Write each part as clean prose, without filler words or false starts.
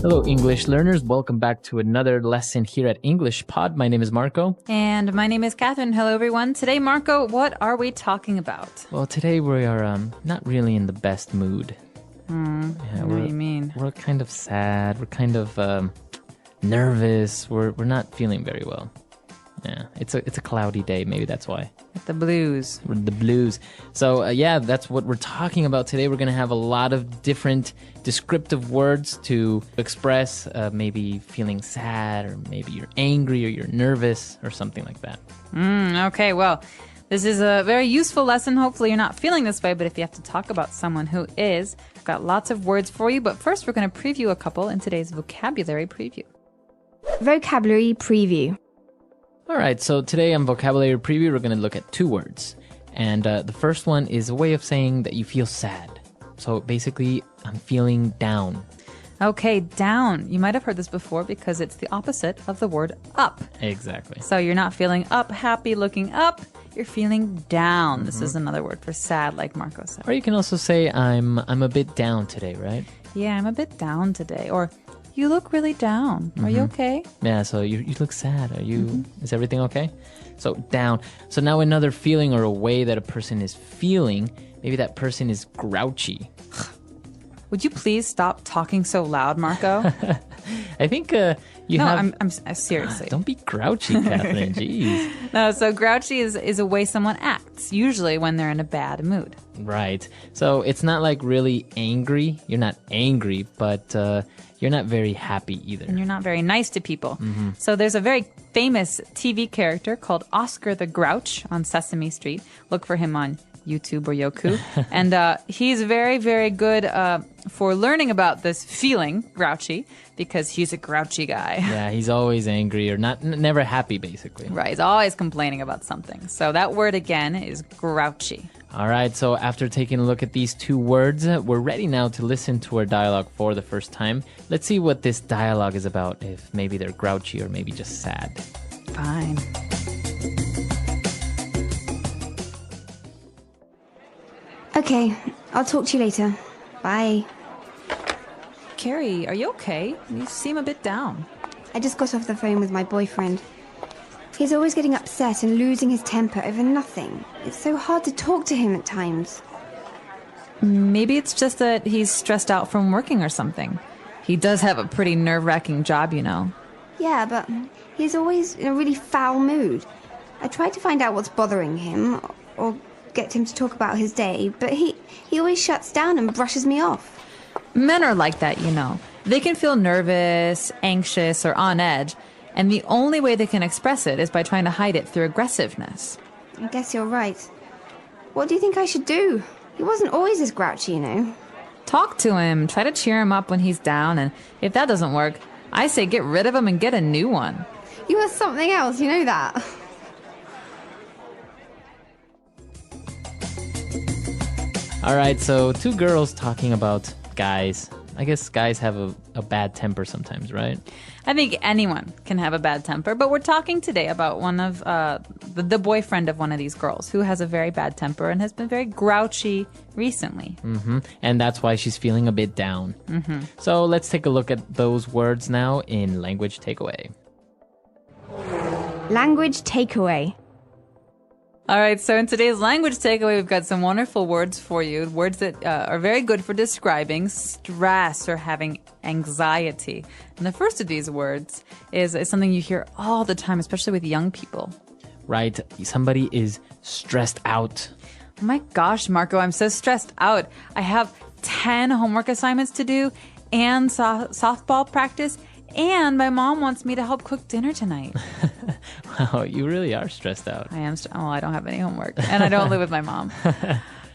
Hello, English learners. Welcome back to another lesson here at English Pod. My name is Marco. And my name is Catherine. Hello, everyone. Today, Marco, what are we talking about? Well, today we are not really in the best mood. What do you mean? We're kind of sad. We're kind of nervous. We're not feeling very well. Yeah, it's a cloudy day. Maybe that's why. The blues. The blues. So, that's what we're talking about today. We're going to have a lot of different descriptive words to express maybe feeling sad, or maybe you're angry, or you're nervous, or something like that. Okay, well, this is a very useful lesson. Hopefully you're not feeling this way, but if you have to talk about someone who is, I've got lots of words for you. But first, we're going to preview a couple in today's vocabulary preview. Vocabulary preview. All right, so today on Vocabulary Preview, we're going to look at two words. And the first one is a way of saying that you feel sad. So basically, I'm feeling down. Okay, down. You might have heard this before because it's the opposite of the word up. Exactly. So you're not feeling up, happy, looking up. You're feeling down. This is another word for sad, like Marco said. Or you can also say, I'm a bit down today, right? Yeah, I'm a bit down today. Or you look really down. Are you okay? Yeah, so you look sad. Are you? Is everything okay? So down. So now another feeling or a way that a person is feeling, maybe that person is grouchy. Would you please stop talking so loud, Marco? I think you have... I'm seriously. Don't be grouchy, Catherine. Jeez. No, so grouchy is a way someone acts, usually when they're in a bad mood. Right. So it's not like really angry. You're not angry, but you're not very happy either. And you're not very nice to people. So there's a very famous TV character called Oscar the Grouch on Sesame Street. Look for him on YouTube or Yoku. And he's very, very good for learning about this feeling, grouchy, because he's a grouchy guy. Yeah, he's always angry or never happy, basically. Right, he's always complaining about something. So that word again is grouchy. All right, so after taking a look at these two words, we're ready now to listen to our dialogue for the first time. Let's see what this dialogue is about, if maybe they're grouchy or maybe just sad. Fine. Okay, I'll talk to you later. Bye. Carrie, are you okay? You seem a bit down. I just got off the phone with my boyfriend. He's always getting upset and losing his temper over nothing. It's so hard to talk to him at times. Maybe it's just that he's stressed out from working or something. He does have a pretty nerve-wracking job, you know. Yeah, but he's always in a really foul mood. I tried to find out what's bothering him or get him to talk about his day, but he always shuts down and brushes me off. Men are like that, you know. They can feel nervous, anxious, or on edge, and the only way they can express it is by trying to hide it through aggressiveness. I guess you're right. What do you think I should do? He wasn't always this grouchy, you know. Talk to him, try to cheer him up when he's down, and if that doesn't work, I say get rid of him and get a new one. You are something else, you know that. All right, so two girls talking about guys. I guess guys have a bad temper sometimes, right? I think anyone can have a bad temper, but we're talking today about one of the boyfriend of one of these girls who has a very bad temper and has been very grouchy recently. And that's why she's feeling a bit down. So let's take a look at those words now in Language Takeaway. Language takeaway. All right, so in today's language takeaway, we've got some wonderful words for you. Words that are very good for describing stress or having anxiety. And the first of these words is something you hear all the time, especially with young people. Right, somebody is stressed out. Oh my gosh, Marco, I'm so stressed out. I have 10 homework assignments to do and softball practice, and my mom wants me to help cook dinner tonight. Wow, you really are stressed out. I am. I don't have any homework, and I don't live with my mom.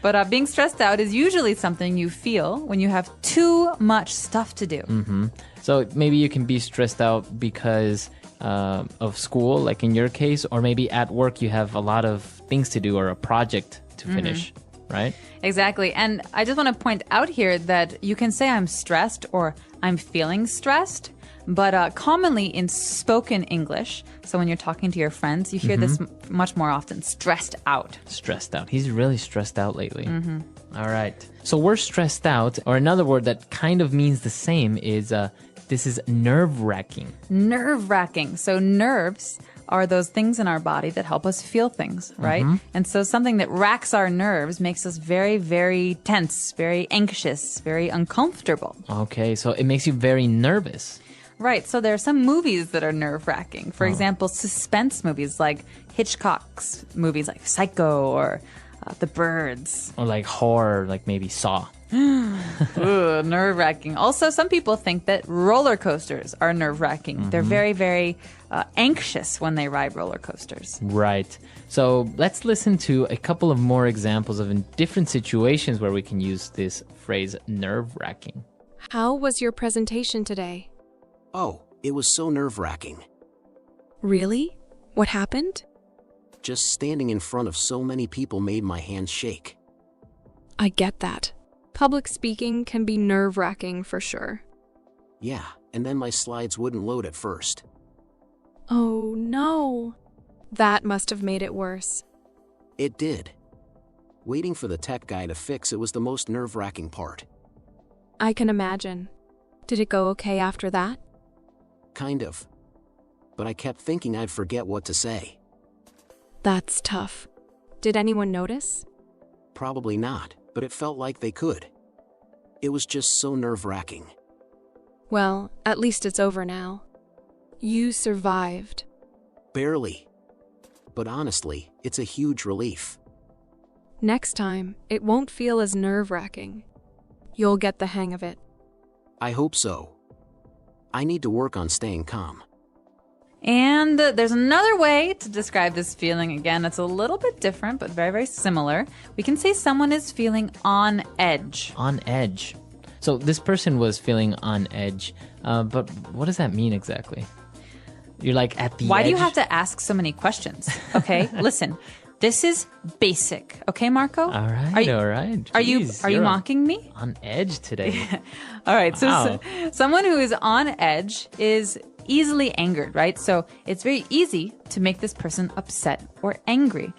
But being stressed out is usually something you feel when you have too much stuff to do. So maybe you can be stressed out because of school, like in your case, or maybe at work you have a lot of things to do or a project to finish, right? Exactly. And I just want to point out here that you can say I'm stressed or I'm feeling stressed. But commonly in spoken English, so when you're talking to your friends, you hear this much more often, stressed out. Stressed out. He's really stressed out lately. All right. So we're stressed out, or another word that kind of means the same is this is nerve-wracking. Nerve-wracking. So nerves are those things in our body that help us feel things, right? And so something that racks our nerves makes us very, very tense, very anxious, very uncomfortable. Okay, so it makes you very nervous. Right. So there are some movies that are nerve-wracking. For example, suspense movies like Hitchcock's movies like Psycho or The Birds. Or like horror, like maybe Saw. Ooh, nerve-wracking. Also, some people think that roller coasters are nerve-wracking. They're very, very anxious when they ride roller coasters. Right. So let's listen to a couple of more examples of in different situations where we can use this phrase nerve-wracking. How was your presentation today? Oh, it was so nerve-wracking. Really? What happened? Just standing in front of so many people made my hands shake. I get that. Public speaking can be nerve-wracking for sure. Yeah, and then my slides wouldn't load at first. Oh no. That must have made it worse. It did. Waiting for the tech guy to fix it was the most nerve-wracking part. I can imagine. Did it go okay after that? Kind of. But I kept thinking I'd forget what to say. That's tough. Did anyone notice? Probably not, but it felt like they could. It was just so nerve-wracking. Well, at least it's over now. You survived. Barely. But honestly, it's a huge relief. Next time, it won't feel as nerve-wracking. You'll get the hang of it. I hope so. I need to work on staying calm. And there's another way to describe this feeling. Again, it's a little bit different, but very, very similar. We can say someone is feeling on edge. On edge. So this person was feeling on edge. But what does that mean exactly? You're like at the edge? Why do you have to ask so many questions? Okay, listen. This is basic. Okay, Marco? All right, all right. Are you Jeez, mocking me? on edge today? All right, Wow. so someone who is on edge is easily angered, right? So it's very easy to make this person upset or angry.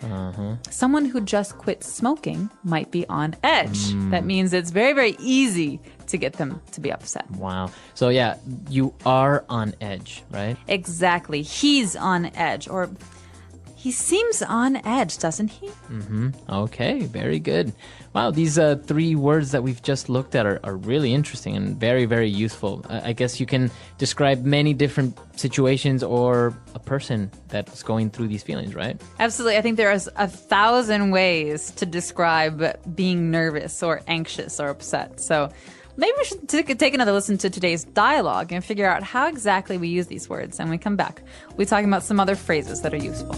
Someone who just quit smoking might be on edge. That means it's very, very easy to get them to be upset. Wow. So yeah, you are on edge, right? Exactly. He's on edge, or he seems on edge, doesn't he? Okay, very good. Wow, these three words that we've just looked at are really interesting and very, very useful. I guess you can describe many different situations or a person that's going through these feelings, right? Absolutely. I think there is 1,000 ways to describe being nervous or anxious or upset. So maybe we should take another listen to today's dialogue and figure out how exactly we use these words. And when we come back, we'll be talking about some other phrases that are useful.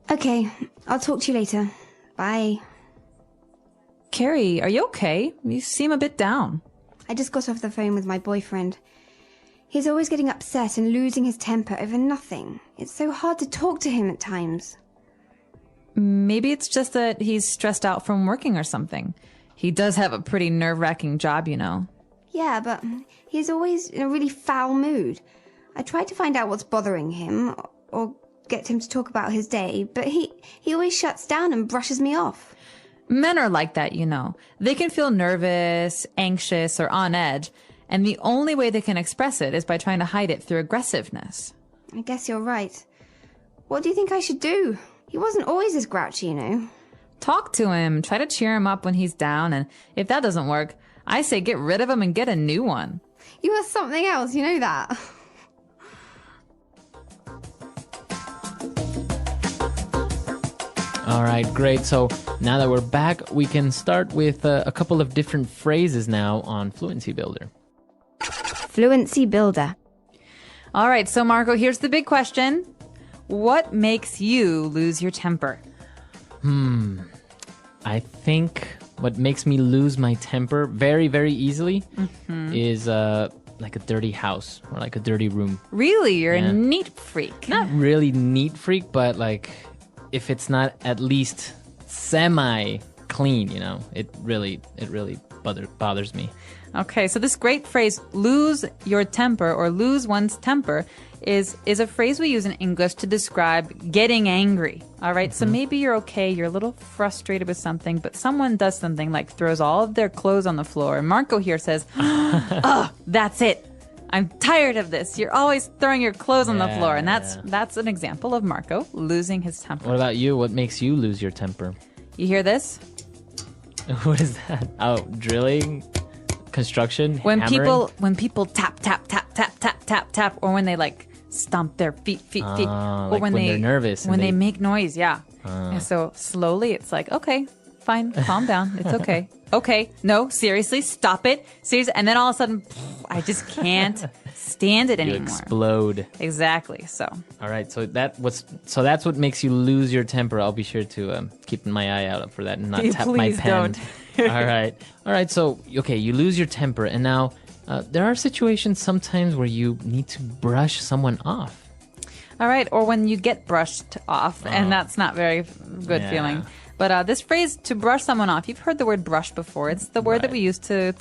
Okay, I'll talk to you later. Bye. Carrie, are you okay? You seem a bit down. I just got off the phone with my boyfriend. He's always getting upset and losing his temper over nothing. It's so hard to talk to him at times. Maybe it's just that he's stressed out from working or something. He does have a pretty nerve-wracking job, you know. Yeah, but he's always in a really foul mood. I tried to find out what's bothering him or get him to talk about his day, but he always shuts down and brushes me off. Men are like that, you know. They can feel nervous, anxious, or on edge, and the only way they can express it is by trying to hide it through aggressiveness. I guess you're right. What do you think I should do? He wasn't always this grouchy, you know. Talk to him, try to cheer him up when he's down, and if that doesn't work, I say get rid of him and get a new one. You are something else, you know that. All right, great. So now that we're back, we can start with a couple of different phrases now on Fluency Builder. Fluency Builder. All right, so Marco, here's the big question. What makes you lose your temper? I think what makes me lose my temper very, very easily is like a dirty house or like a dirty room. Really? You're a neat freak. Not really neat freak, but like if it's not at least semi-clean, you know, it really bothers me. Okay, so this great phrase, lose your temper or lose one's temper, is a phrase we use in English to describe getting angry. All right, so maybe you're okay, you're a little frustrated with something, but someone does something like throws all of their clothes on the floor. And Marco here says, oh, that's it. I'm tired of this. You're always throwing your clothes on the floor. And that's an example of Marco losing his temper. What about you? What makes you lose your temper? You hear this? What is that? Oh, drilling? Construction? When hammering? people tap, tap, tap, tap, tap, tap, tap, or when they like stomp their feet. Or like when they're nervous. When they make noise, yeah. And so slowly it's like, okay, fine, calm down. It's okay. Okay, no, seriously, stop it. Seriously. And then all of a sudden, I just can't stand it anymore. You explode. Exactly. So. All right. So that's what makes you lose your temper. I'll be sure to keep my eye out for that and not tap my Please pen. don't. All right. So okay, you lose your temper, and now there are situations sometimes where you need to brush someone off. All right. Or when you get brushed off, and that's not very good feeling. But this phrase, to brush someone off, you've heard the word brush before. It's the word that we use to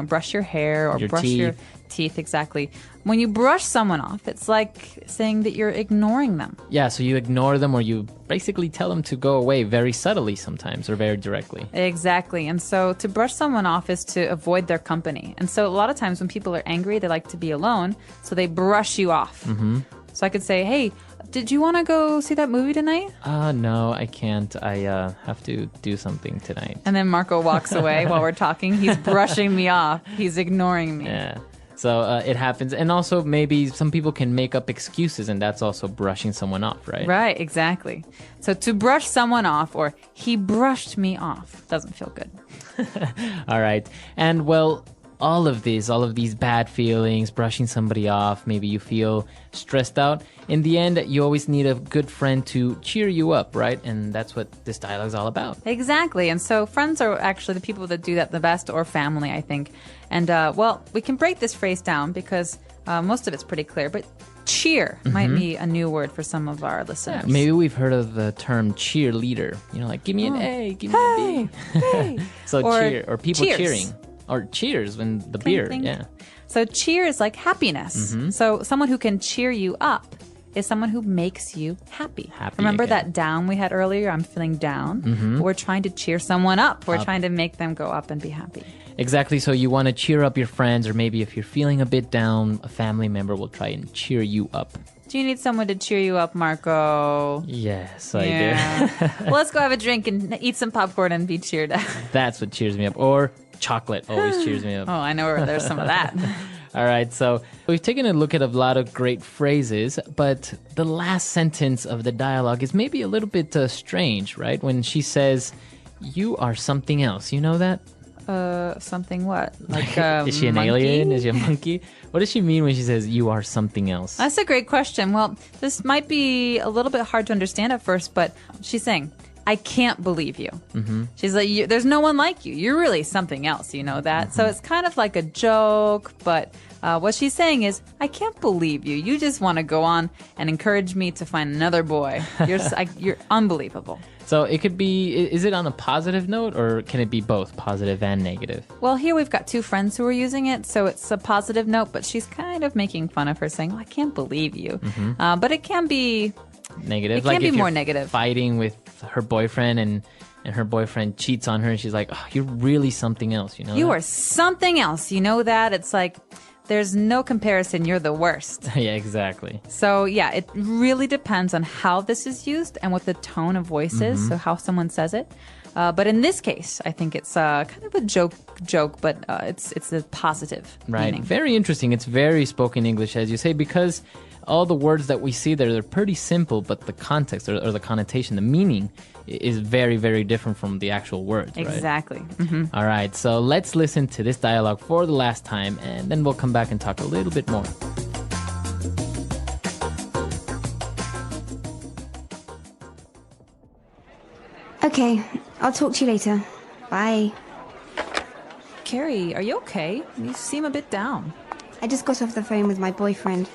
brush your hair or brush your teeth. Exactly. When you brush someone off, it's like saying that you're ignoring them. Yeah, so you ignore them or you basically tell them to go away very subtly sometimes or very directly. Exactly. And so to brush someone off is to avoid their company. And so a lot of times when people are angry, they like to be alone, so they brush you off. Mm-hmm. So I could say, hey, did you want to go see that movie tonight? No, I can't. I have to do something tonight. And then Marco walks away while we're talking. He's brushing me off. He's ignoring me. Yeah. So it happens. And also maybe some people can make up excuses, and that's also brushing someone off, right? Right, exactly. So to brush someone off, or he brushed me off, doesn't feel good. All right. And well, all of these bad feelings, brushing somebody off, maybe you feel stressed out. In the end, you always need a good friend to cheer you up, right? And that's what this dialogue is all about. Exactly. And so friends are actually the people that do that the best, or family, I think. And, well, we can break this phrase down because most of it's pretty clear. But cheer might be a new word for some of our listeners. Yeah, maybe we've heard of the term cheerleader. You know, like, give me an A, give me a B. Hey. So cheer, or people cheers. cheering. Or cheers when the beer, yeah. So cheer is like happiness. So someone who can cheer you up is someone who makes you happy. Remember again. that down we had earlier? I'm feeling down. We're trying to cheer someone up. We're trying to make them go up and be happy. Exactly. So you want to cheer up your friends, or maybe if you're feeling a bit down, a family member will try and cheer you up. Do you need someone to cheer you up, Marco? Yes, I do. Well, let's go have a drink and eat some popcorn and be cheered up. That's what cheers me up. Or chocolate always cheers me up. Oh, I know where there's some of that. All right, so we've taken a look at a lot of great phrases, but the last sentence of the dialogue is maybe a little bit strange, right? When she says, "You are something else." You know that? Something what? Like is she an monkey? alien? Is she a monkey? What does she mean when she says, "You are something else"? That's a great question. Well, this might be a little bit hard to understand at first, but she's saying, I can't believe you. She's like, there's no one like you. You're really something else, you know that? So it's kind of like a joke, but what she's saying is, I can't believe you. You just want to go on and encourage me to find another boy. You're unbelievable. So it could be, is it on a positive note, or can it be both positive and negative? Well, here we've got two friends who are using it, so it's a positive note, but she's kind of making fun of her, saying, I can't believe you. But it can be negative. It can be if more you're negative. Fighting with her boyfriend and her boyfriend cheats on her and she's like, oh, you're really something else, you know? You are something else, you know that? It's like, there's no comparison, you're the worst. Yeah, exactly. So yeah, it really depends on how this is used and what the tone of voice is, so how someone says it. But in this case, I think it's kind of a joke, but it's a positive Right. meaning. Very interesting. It's very spoken English, as you say, because all the words that we see there, they're pretty simple, but the context or the connotation, the meaning is very, very different from the actual words, right? Exactly. All right, so let's listen to this dialogue for the last time, and then we'll come back and talk a little bit more. Okay, I'll talk to you later. Bye. Carrie, are you okay? You seem a bit down. I just got off the phone with my boyfriend.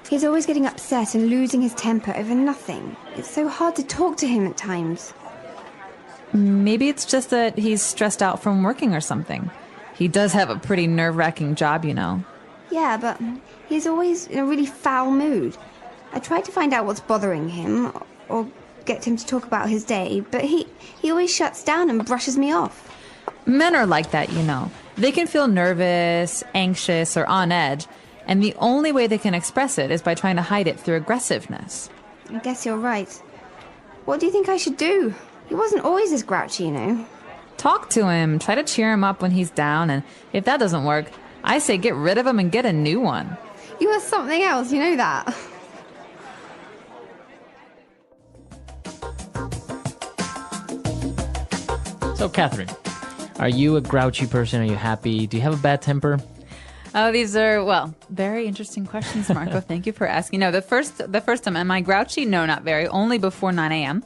He's always getting upset and losing his temper over nothing. It's so hard to talk to him at times. Maybe it's just that he's stressed out from working or something. He does have a pretty nerve-wracking job, you know. Yeah, but he's always in a really foul mood. I tried to find out what's bothering him, or get him to talk about his day, but he always shuts down and brushes me off. Men are like that, you know. They can feel nervous, anxious, or on edge, and the only way they can express it is by trying to hide it through aggressiveness. I guess you're right. What do you think I should do? He wasn't always this grouchy, you know. Talk to him, try to cheer him up when he's down, and if that doesn't work, I say get rid of him and get a new one. You are something else, you know that. So, Catherine, are you a grouchy person? Are you happy? Do you have a bad temper? Oh, these are, well, very interesting questions, Marco. Thank you for asking. No, the first time, am I grouchy? No, not very. Only before 9 a.m.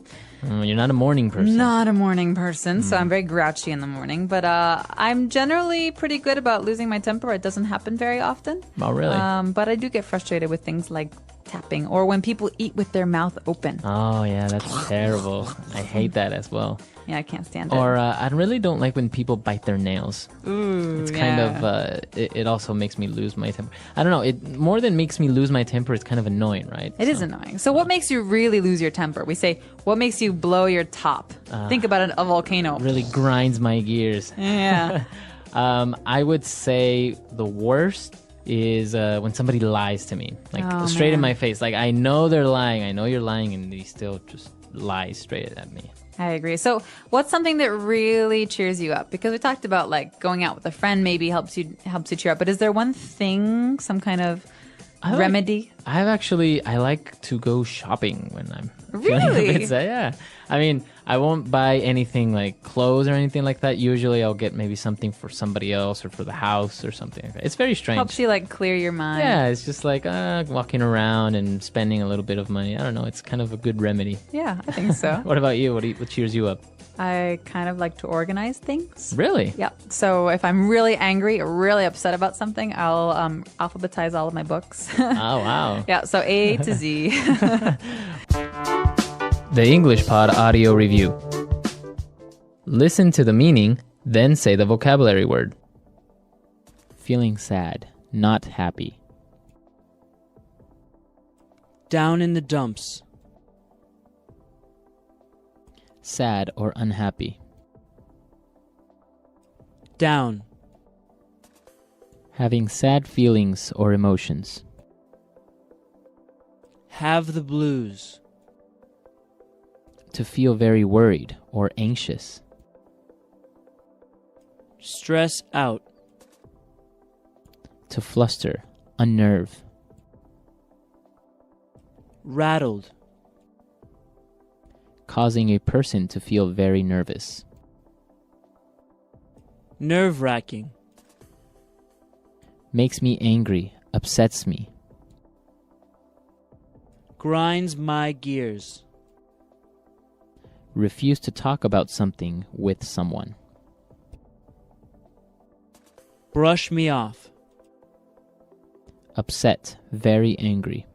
You're not a morning person. Not a morning person, so I'm very grouchy in the morning. But I'm generally pretty good about losing my temper. It doesn't happen very often. Oh, really? But I do get frustrated with things like tapping or when people eat with their mouth open. Oh, yeah, that's terrible. I hate that as well. Yeah, I can't stand it. Or I really don't like when people bite their nails. Ooh, it's kind of, it also makes me lose my temper. I don't know, it more than makes me lose my temper, it's kind of annoying, right? It is annoying. So what makes you really lose your temper? We say, what makes you blow your top? Think about a volcano. Really grinds my gears. Yeah. I would say the worst is when somebody lies to me, like straight in my face. Like, I know they're lying, I know you're lying, and they still just lie straight at me. I agree. So what's something that really cheers you up? Because we talked about like going out with a friend maybe helps you cheer up. But is there one thing, some kind of remedy? I like to go shopping when I'm feeling Really? a bit sad. Yeah. I mean, I won't buy anything like clothes or anything like that. Usually I'll get maybe something for somebody else or for the house or something like that. It's very strange. Helps you like clear your mind. Yeah, it's just like walking around and spending a little bit of money. I don't know. It's kind of a good remedy. Yeah, I think so. What about you? What cheers you up? I kind of like to organize things. Really? Yeah. So if I'm really angry or really upset about something, I'll alphabetize all of my books. Oh, wow. Yeah, so A to Z. The English Pod Audio Review. Listen to the meaning, then say the vocabulary word. Feeling sad, not happy. Down in the dumps. Sad or unhappy. Down. Having sad feelings or emotions. Have the blues. To feel very worried or anxious. Stress out. To fluster, unnerve. Rattled. Causing a person to feel very nervous. Nerve-wracking. Makes me angry, upsets me. Grinds my gears. Refuse to talk about something with someone. Brush me off. Upset, very angry.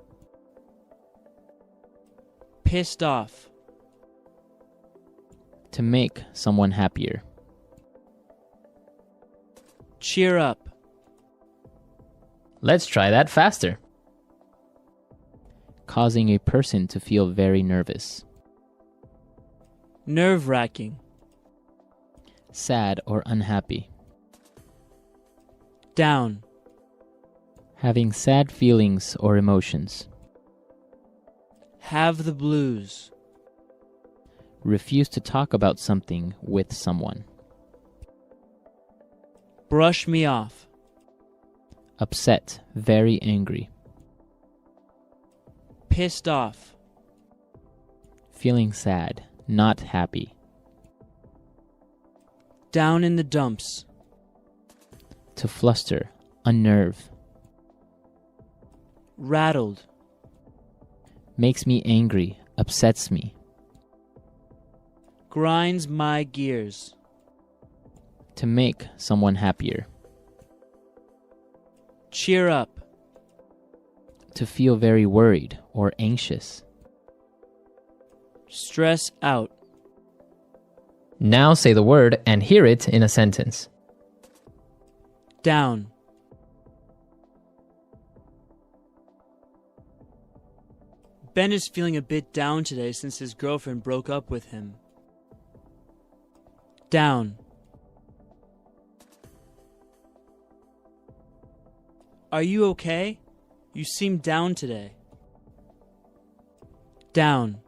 Pissed off. To make someone happier. Cheer up. Let's try that faster. Causing a person to feel very nervous. Nerve-wracking. Sad or unhappy. Down. Having sad feelings or emotions. Have the blues. Refuse to talk about something with someone. Brush me off. Upset, very angry. Pissed off. Feeling sad, not happy. Down in the dumps. To fluster, unnerve. Rattled. Makes me angry, upsets me. Grinds my gears. To make someone happier. Cheer up. To feel very worried or anxious. Stress out. Now say the word and hear it in a sentence. Down. Ben is feeling a bit down today since his girlfriend broke up with him. Down. Are you okay? You seem down today. Down.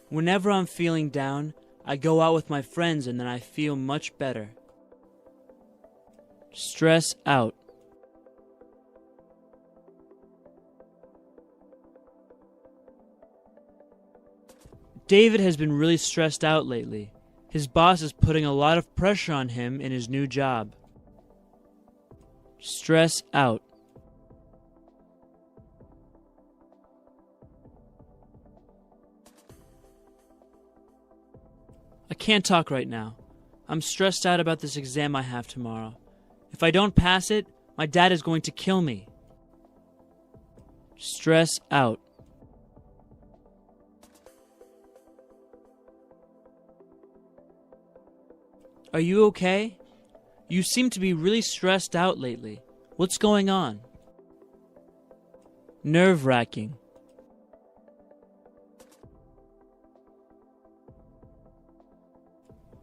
Whenever I'm feeling down, I go out with my friends and then I feel much better. Stress out. David has been really stressed out lately. His boss is putting a lot of pressure on him in his new job. Stress out. I can't talk right now. I'm stressed out about this exam I have tomorrow. If I don't pass it, my dad is going to kill me. Stress out. Are you okay? You seem to be really stressed out lately. What's going on? Nerve-wracking.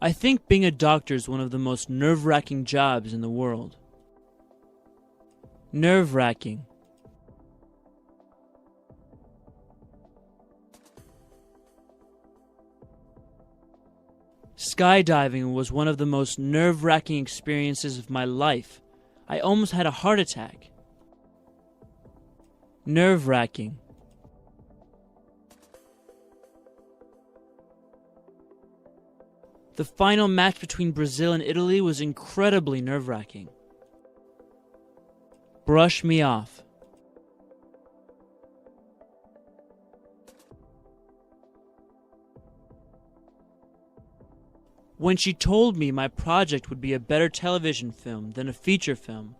I think being a doctor is one of the most nerve-wracking jobs in the world. Nerve-wracking. Skydiving was one of the most nerve-wracking experiences of my life. I almost had a heart attack. Nerve-wracking. The final match between Brazil and Italy was incredibly nerve-wracking. Brush me off. When she told me my project would be a better television film than a feature film,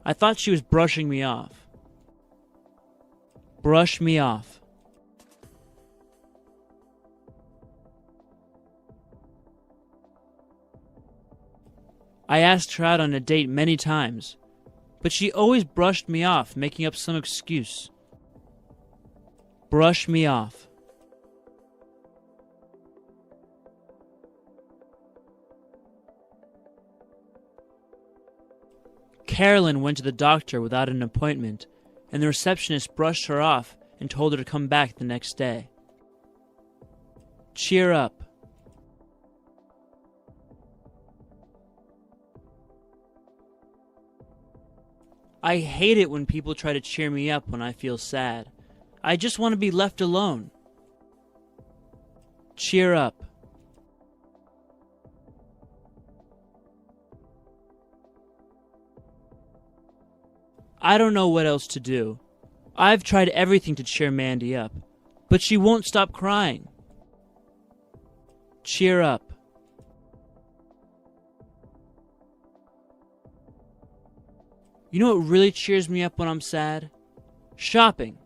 I thought she was brushing me off. Brush me off. I asked her out on a date many times, but she always brushed me off, making up some excuse. Brush me off. Carolyn went to the doctor without an appointment, and the receptionist brushed her off and told her to come back the next day. Cheer up. I hate it when people try to cheer me up when I feel sad. I just want to be left alone. Cheer up. I don't know what else to do. I've tried everything to cheer Mandy up, but she won't stop crying. Cheer up. You know what really cheers me up when I'm sad? Shopping.